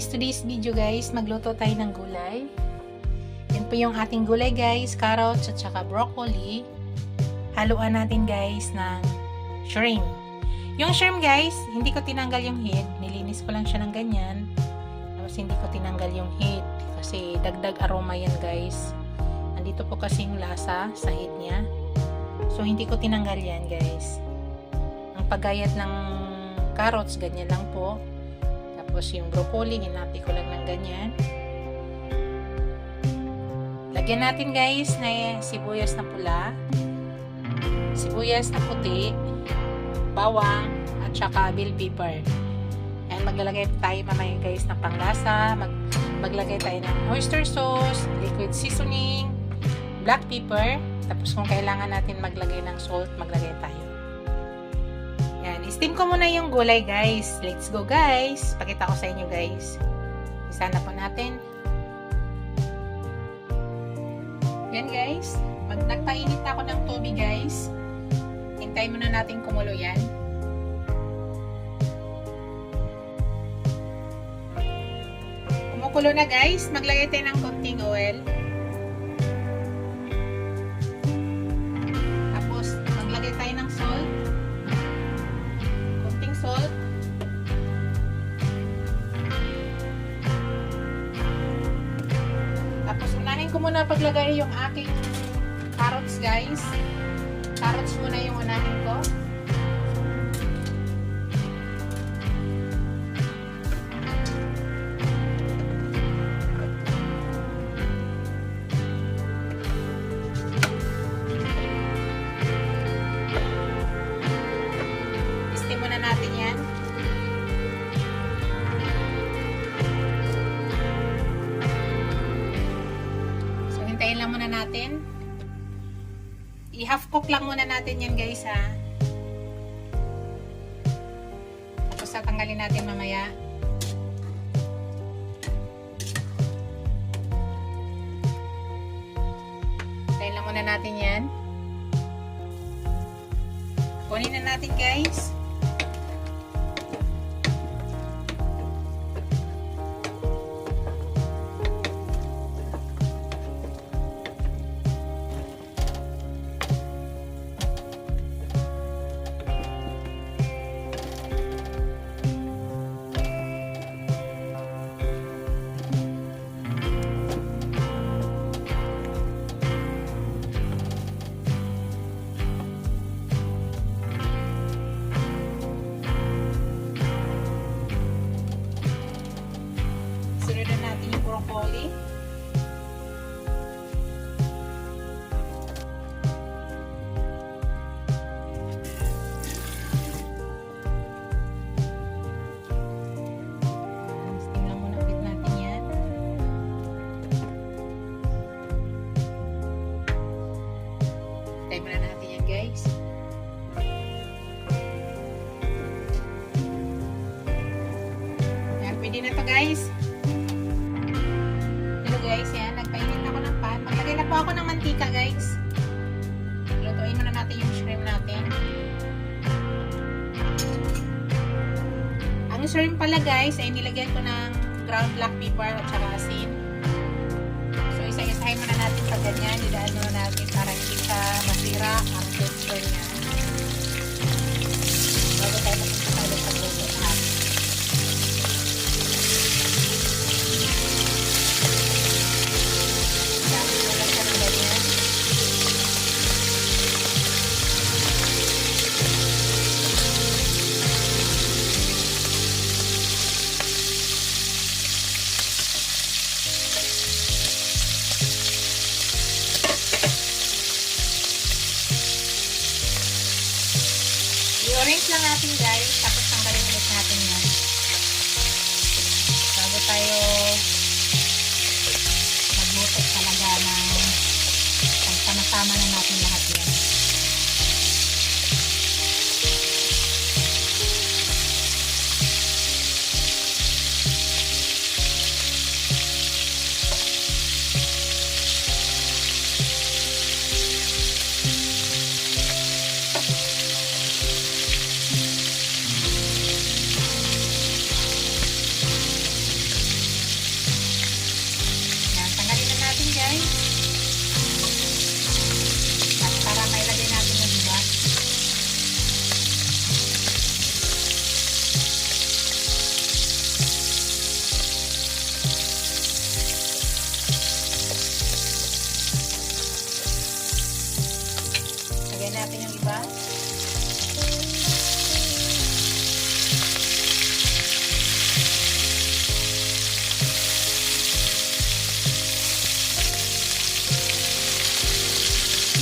guys, today's video guys, magluto tayo ng gulay. Yan po yung ating gulay guys, carrots at saka broccoli. Haluan natin guys ng shrimp. Yung shrimp guys, hindi ko tinanggal yung head, nilinis ko lang siya ng ganyan. Tapos hindi ko tinanggal yung head kasi dagdag aroma yan guys. Nandito po kasi yung lasa sa head niya. So hindi ko tinanggal yan guys. Ang paggayat ng carrots, ganyan lang po. Tapos yung broccoli, hinapi ko lang ng ganyan. Lagyan natin guys na sibuyas na pula, sibuyas na puti, bawang, at saka bell pepper. Ayan, maglalagay tayo mamaya guys ng panglasa. Maglagay tayo ng oyster sauce, liquid seasoning, black pepper. Tapos kung kailangan natin maglagay ng salt, maglagay tayo. Yan, steam ko muna yung gulay guys. Let's go guys. Pakita ko sa inyo guys. Isa na po natin. Yan guys. Nagpainit na ako ng tubig guys. Hintayin muna natin kumulo yan. Kumukulo na guys. Maglagay tayo ng konting oil. Tapos maglagay tayo ng salt. Salt. Tapos unahin ko muna paglagay yung aking carrots guys. Carrots muna yung unahin ko. Muna natin yan. So, hintayin lang muna natin. I-half cook lang muna natin yan guys ha. Tapos tatanggalin natin mamaya. Hintayin lang muna natin yan. Kunin na natin guys. Sunod natin yung broccoli. Tingnan muna ulit natin yan. Tayo muna natin yan guys. Yan, pwede na to guys. Guys, yan. Nagpainit ako ng pan. Maglagay na po ako ng mantika, guys. Lutuin muna natin yung shrimp natin. Ang shrimp pala, guys, ay nilagyan ko ng ground black pepper at saka asin. So, isa-isahin muna natin sa ganyan. Idaan muna natin para hindi sa masira ang texture niya. Bago tayo magpapalot sa luto natin. I-orange lang natin guys, tapos tanggalin ulit natin yan. Bago tayo magluto talaga ng pagsamasama na natin lahat yan. ba?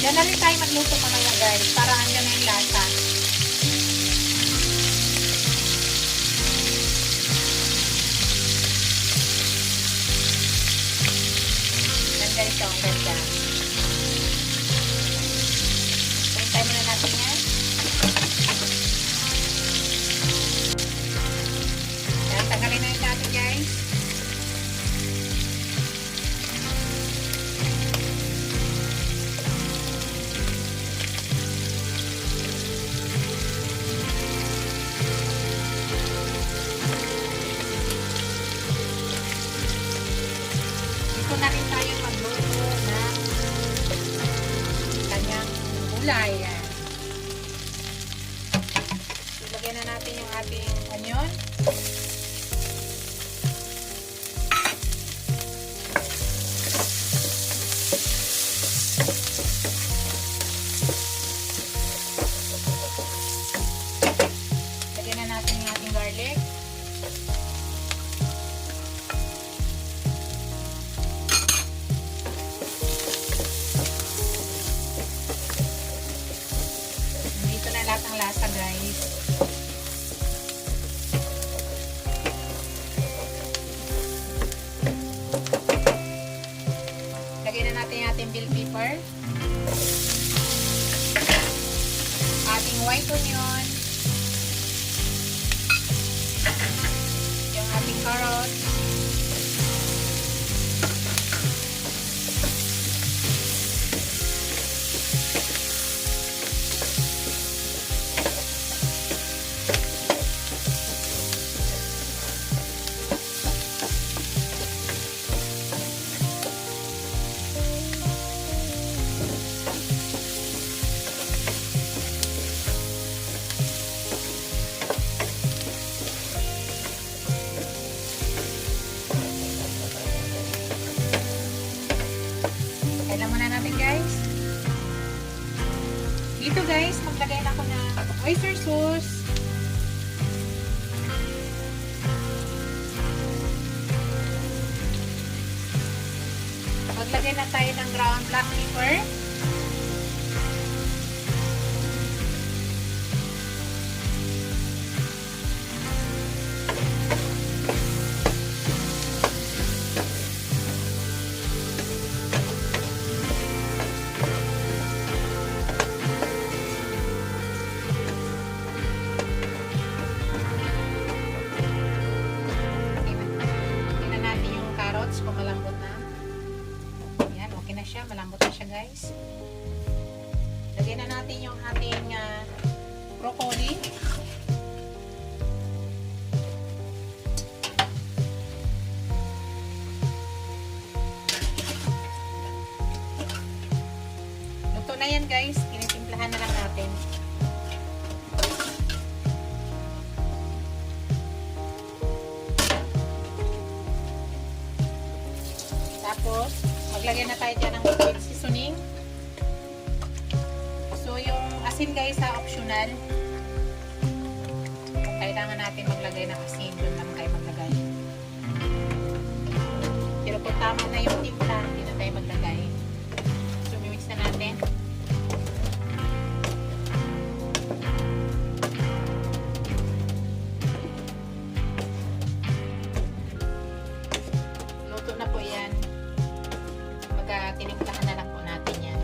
Yan na rin tayo magluto mamaya guys, para andyan na yung lasa. Yan guys, ang ganda. Hintay muna natin yan. Yan, tanggalin na yung natin guys. Dito na rin tayo magluto ng kanyang gulay. Yan. Ilagay na natin yung ating onion. Lagyan na natin yung ating garlic. Dito na lahat ng lasa guys. Lagyan na natin yung ating bell pepper. Ating white onion. Yung ating carrots. Kailan muna natin guys. Dito guys, maglagay na ako ng oyster sauce. Maglagay na tayo ng ground black pepper. Tingnan natin yung carrots kung malambot na. Yan, okay na siya. Malambot na siya guys. Lagyan na natin yung ating broccoli. Luto na yan guys. Tinitimplahan na lang natin. Tapos, maglagay na tayo dyan ng sweet seasoning. So, yung asin guys, optional. Kung kailangan natin maglagay ng asin, doon lang tayo maglagay. Pero kung tama na yung timpla, hindi na tayo maglagay. So, mimix na natin. Luto na po yan. Tinimplahan na lang po natin yan.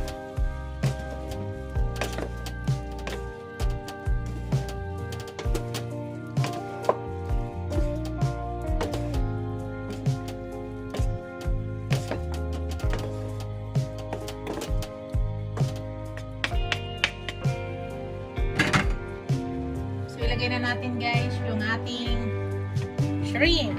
So, ilagay na natin guys yung ating shrimp.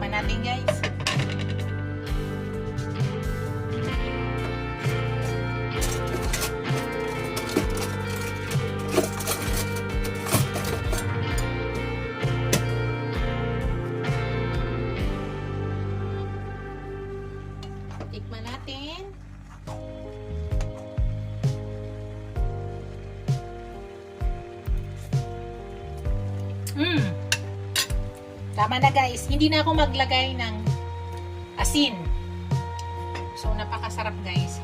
Tikman natin guys. Tikman natin. Tama na guys. Hindi na ako maglagay ng asin. So, napakasarap guys.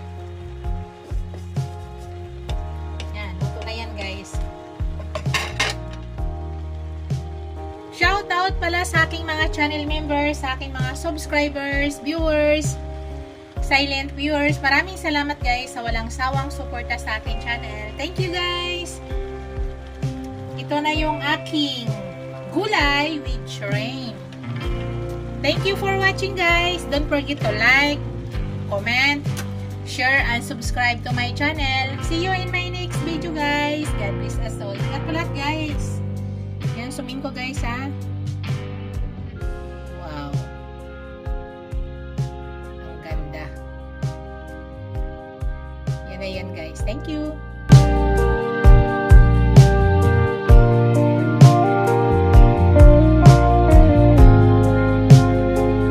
Yan. Luto na yan guys. Shoutout pala sa aking mga channel members, sa aking mga subscribers, viewers, silent viewers. Maraming salamat guys sa walang sawang suporta sa aking channel. Thank you guys! Ito na yung aking gulay with shrimp. Thank you for watching guys. Don't forget to like, comment, share, and subscribe to my channel. See you in my next video guys. God bless us all. Ingat po lahat guys. Yan, sumin ko guys ha. Wow. Ang ganda. Yan na yan guys. Thank you.